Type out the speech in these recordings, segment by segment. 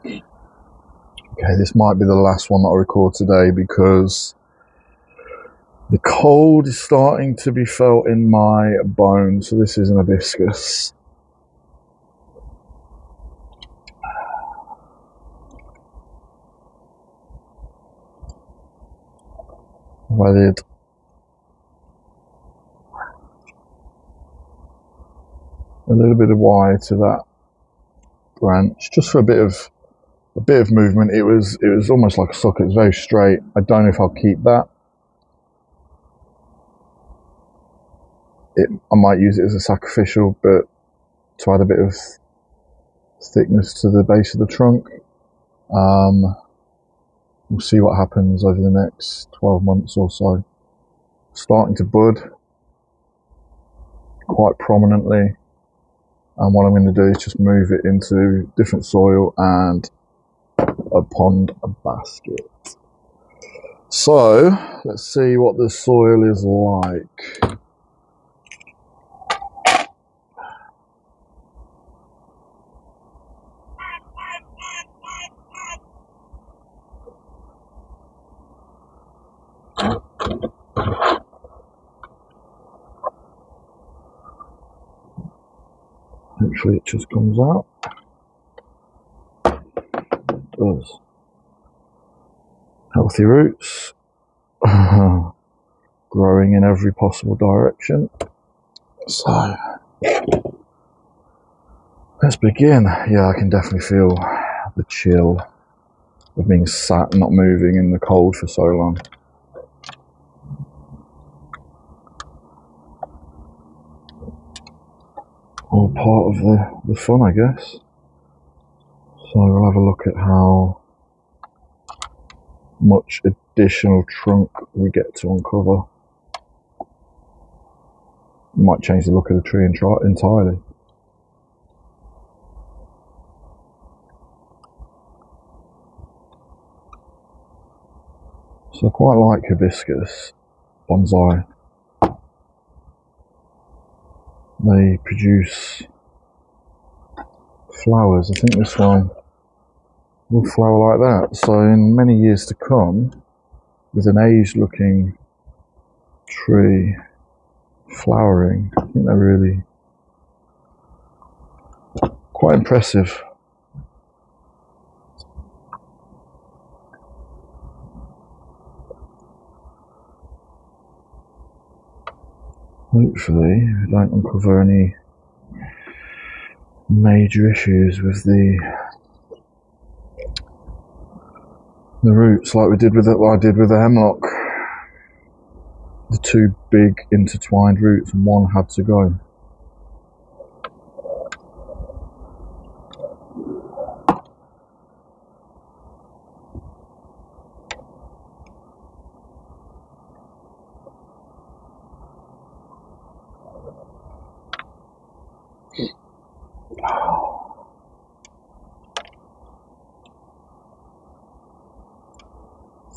Okay, this might be the last one that I record today because the cold is starting to be felt in my bones. So this is an hibiscus. I did a little bit of wire to that branch just for a bit of movement. It was almost like a socket. It was very straight. I don't know if I'll keep that. I might use it as a sacrificial, but to add a bit of thickness to the base of the trunk. We'll see what happens over the next 12 months or so. Starting to bud quite prominently, and what I'm going to do is just move it into different soil and a pond, a basket. So let's see what the soil is like. Hopefully it just comes out. It does. Healthy roots. Growing in every possible direction. So let's begin. Yeah, I can definitely feel the chill of being sat and not moving in the cold for so long. All part of the fun, I guess. So we'll have a look at how much additional trunk we get to uncover. Might change the look of the tree entirely. So I quite like hibiscus bonsai. They produce flowers. I think this one will flower like that. So in many years to come, with an aged looking tree flowering, I think they're really quite impressive. Hopefully we don't uncover any major issues with the roots like I did with the hemlock. The two big intertwined roots, and one had to go.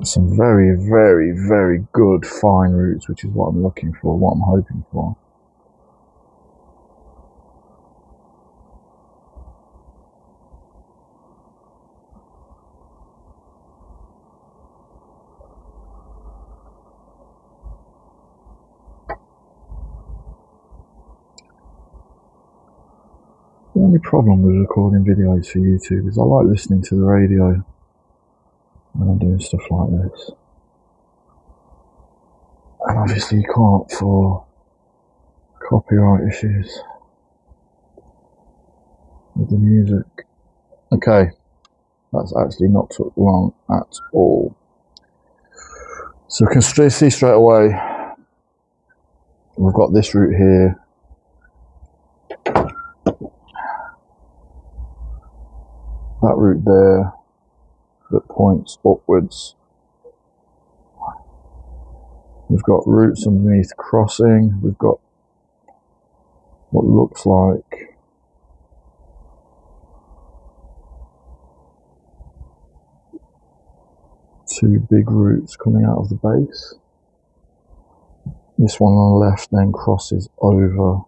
Some very, very, very good fine roots, which is what I'm looking for, what I'm hoping for. The only problem with recording videos for YouTube is I like listening to the radio when I'm doing stuff like this. And obviously you can't for copyright issues with the music. Okay, that's actually not took long at all. So we can see straight away, we've got this root here. That root there that points upwards. We've got roots underneath crossing. We've got what looks like two big roots coming out of the base. This one on the left then crosses over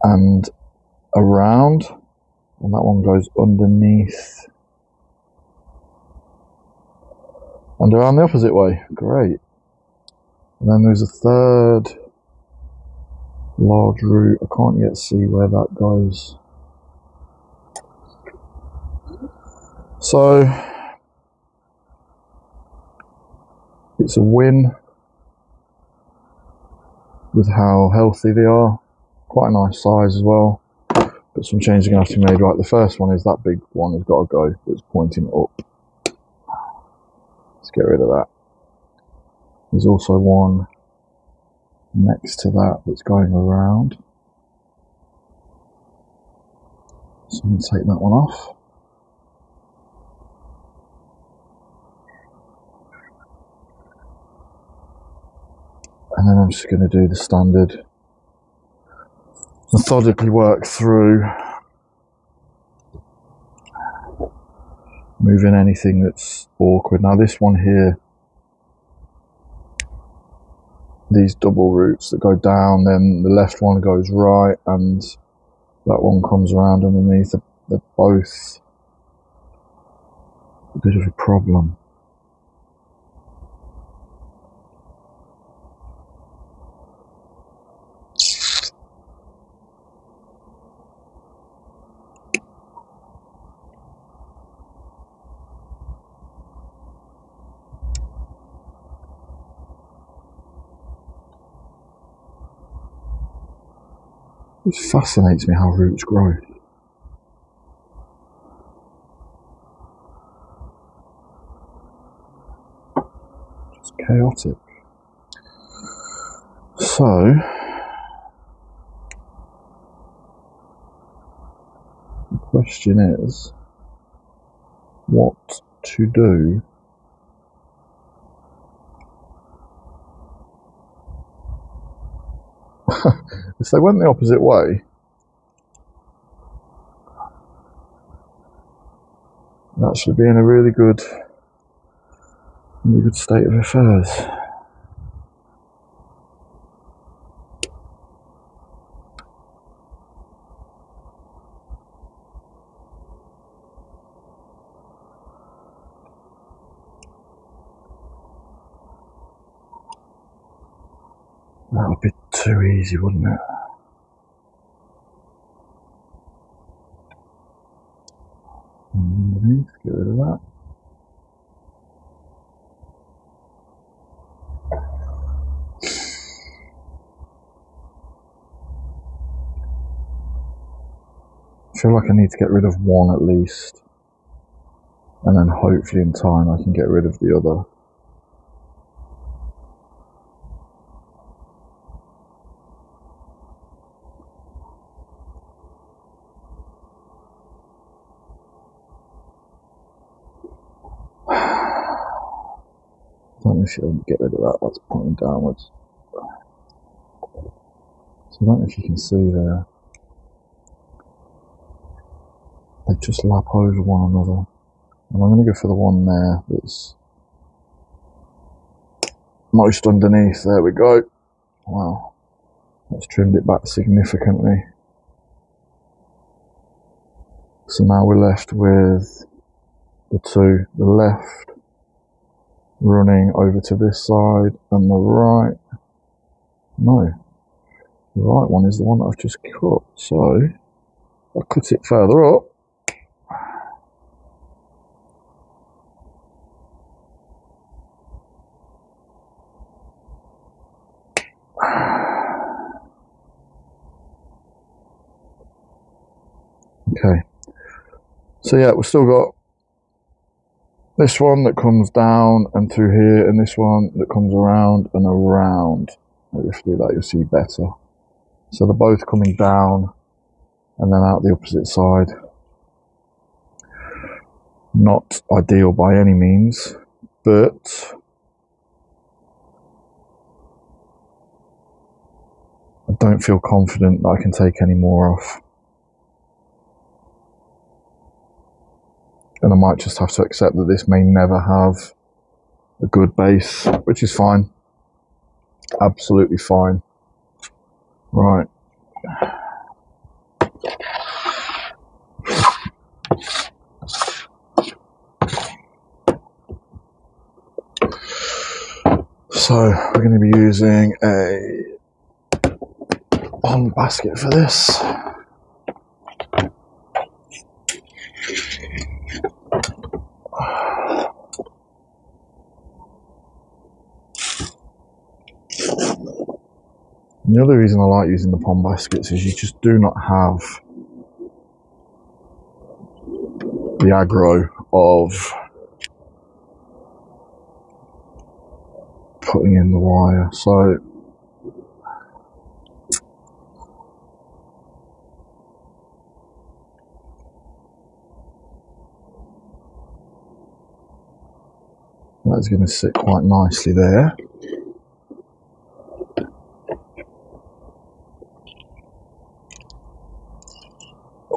and around and that one goes underneath and around the opposite way. Great. And then there's a third large root. I can't yet see where that goes. So it's a win with how healthy they are. Quite a nice size as well. But some changes are going to have to be made. Right, the first one is that big one has got to go. It's pointing up. Let's get rid of that. There's also one next to that that's going around. So I'm going to take that one off. And then I'm just going to do the standard, methodically work through, moving anything that's awkward. Now this one here, these double roots that go down, then the left one goes right and that one comes around underneath. They're both a bit of a problem. It fascinates me how roots grow. Just chaotic. So, the question is, what to do if they went the opposite way? That should be in a really good state of affairs. That would be too easy, wouldn't it? Underneath, get rid of that. I feel like I need to get rid of one at least, and then hopefully in time I can get rid of the other. I don't know if you'll get rid of that, that's pointing downwards. So I don't know if you can see there. They just lap over one another. And I'm going to go for the one there that's most underneath. There we go. Wow. That's trimmed it back significantly. So now we're left with the two. The left running over to this side and the right. No. The right one is the one that I've just cut. So I'll cut it further up. Okay, so yeah, we've still got this one that comes down and through here, and this one that comes around and around. Maybe if you do that, you'll see better. So they're both coming down and then out the opposite side. Not ideal by any means, but I don't feel confident that I can take any more off. And I might just have to accept that this may never have a good base, which is fine. Absolutely fine. Right. So we're going to be using a pond basket for this. And the other reason I like using the pond baskets is you just do not have the aggro of putting in the wire. So that's going to sit quite nicely there.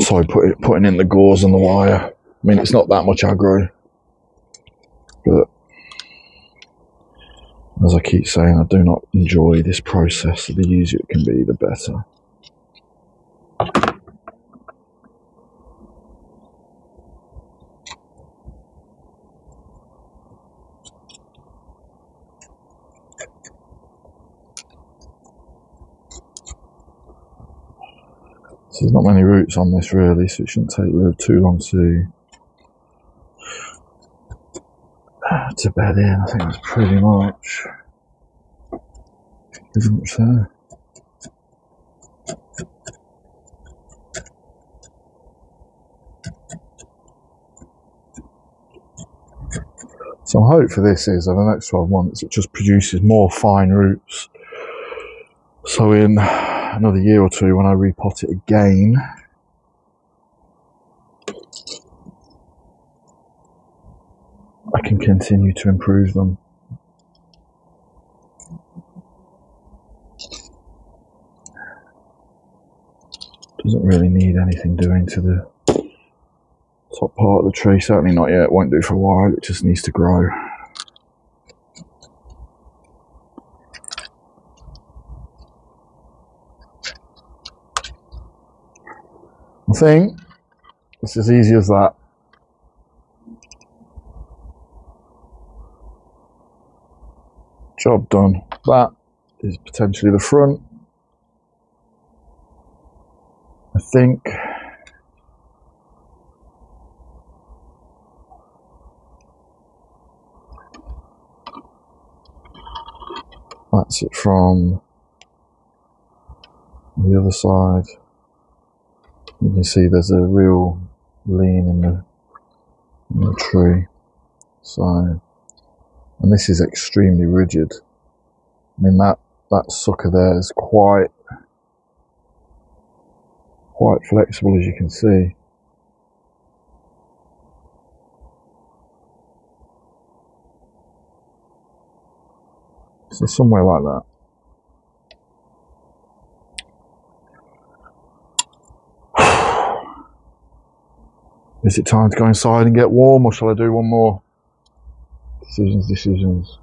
So putting in the gauze and the wire, I mean, it's not that much aggro, but as I keep saying, I do not enjoy this process. The easier it can be, the better. So there's not many roots on this really, so it shouldn't take too long to bed in. I think that's pretty much there. So my hope for this is over the next 12 months it just produces more fine roots. So in another year or two, when I repot it again, I can continue to improve them. Doesn't really need anything doing to the top part of the tree, certainly not yet. Won't do for a while, it just needs to grow. I think it's as easy as that. Job done. That is potentially the front. I think that's it from the other side. You can see there's a real lean in the tree. So, and this is extremely rigid. I mean that sucker there is quite flexible, as you can see. So somewhere like that. Is it time to go inside and get warm, or shall I do one more? Decisions.